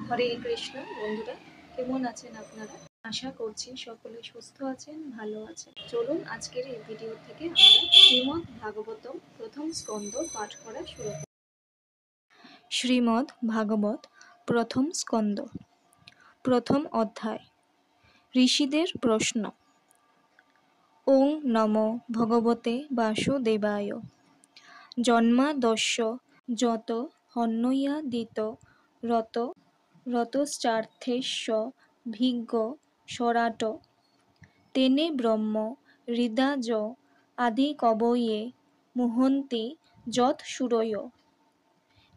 হরে কৃষ্ণ। বন্ধুরা, কেমন আছেন আপনারা? আশা করছি সকলে সুস্থ আছেন, ভালো আছেন। চলুন আজকের এই ভিডিও থেকে আমরা শ্রীমদ্ ভাগবতম প্রথম স্কন্দ পাঠ করা শুরু করি। শ্রীমদ্ ভাগবত প্রথম স্কন্দ, প্রথম অধ্যায়। ঋষিদের প্রশ্ন। ওং নমো ভগবতে বাসুদেবায়। জন্মাদস্য যত হন্যয়াদিত রত রতশ্চার্থেস্য ভিজ্ঞ স্বরাট তেনে ব্রহ্ম হৃদাজ আদি কবয়ে মুহন্তি যৎ সুরয়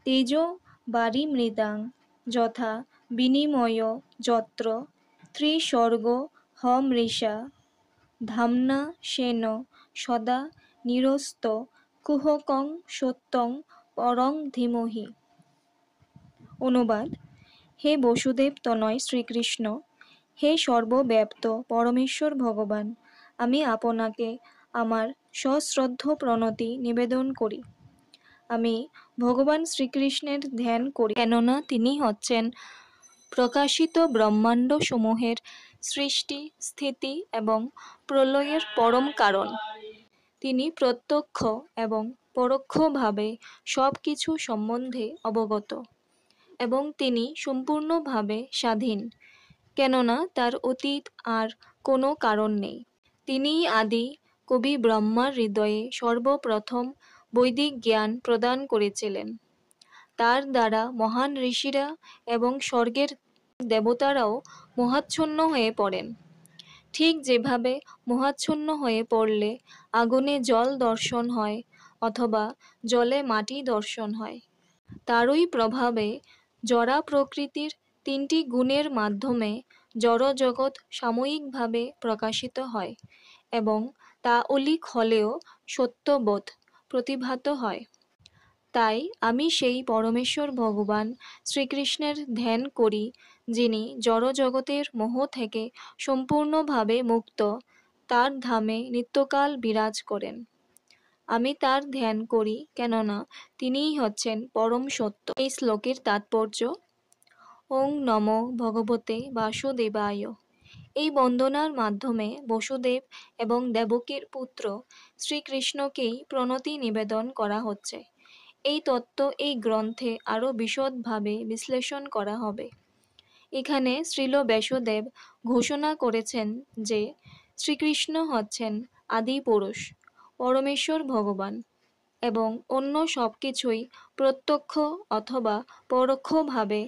তেজো বারিমৃদাং যথা বিনিময় যত্র ত্রিসর্গ হমৃষা ধাম্না সেন সদা নিরস্ত কুহকং সত্যং পরং ধীমহি। অনুবাদ। হে বসুদেব তনয় শ্রীকৃষ্ণ, হে সর্বব্যাপ্ত পরমেশ্বর ভগবান, আমি আপনাকে আমার সশ্রদ্ধ প্রণতি নিবেদন করি। আমি ভগবান শ্রীকৃষ্ণের ধ্যান করি, কেননা তিনি হচ্ছেন প্রকাশিত ব্রহ্মাণ্ড সমূহের সৃষ্টি, স্থিতি এবং প্রলয়ের পরম কারণ। তিনি প্রত্যক্ষ এবং পরোক্ষভাবে সব কিছু সম্বন্ধে অবগত এবং তিনি সম্পূর্ণভাবে স্বাধীন, কেননা তার অতীত আর কোনো কারণ নেই। তিনিই আদি কবি ব্রহ্মার হৃদয়ে সর্বপ্রথম বৈদিক জ্ঞান প্রদান করেছিলেন। তার দ্বারা মহান ঋষিরা এবং স্বর্গের দেবতারাও মোহাচ্ছন্ন হয়ে পড়েন। ঠিক যেভাবে মোহাচ্ছন্ন হয়ে পড়লে আগুনে জল দর্শন হয় অথবা জলে মাটি দর্শন হয়, তারই প্রভাবে জড়া প্রকৃতির তিনটি গুণের মাধ্যমে জড়জগৎ সাময়িকভাবে প্রকাশিত হয় এবং তা অলীক হলেও সত্যবোধ প্রতিভাত হয়। তাই আমি সেই পরমেশ্বর ভগবান শ্রীকৃষ্ণের ধ্যান করি, যিনি জড়জগতের মোহ থেকে সম্পূর্ণভাবে মুক্ত, তার ধামে নিত্যকাল বিরাজ করেন। আমি তার ধ্যান করি, কেননা তিনিই হচ্ছেন পরম সত্য। এই শ্লোকের তাৎপর্য। ওং নমো ভগবতে বাসুদেবায়। এই বন্দনার মাধ্যমে বসুদেব এবং দেবকীর পুত্র শ্রীকৃষ্ণকেই প্রণতি নিবেদন করা হচ্ছে। এই তত্ত্ব এই গ্রন্থে আরও বিশদভাবে বিশ্লেষণ করা হবে। এখানে শ্রীল ব্যাসদেব ঘোষণা করেছেন যে শ্রীকৃষ্ণ হচ্ছেন আদি পুরুষ, পরমেশ্বর ভগবান, এবং অন্য সব কিছুই প্রত্যক্ষ অথবা পরোক্ষভাবে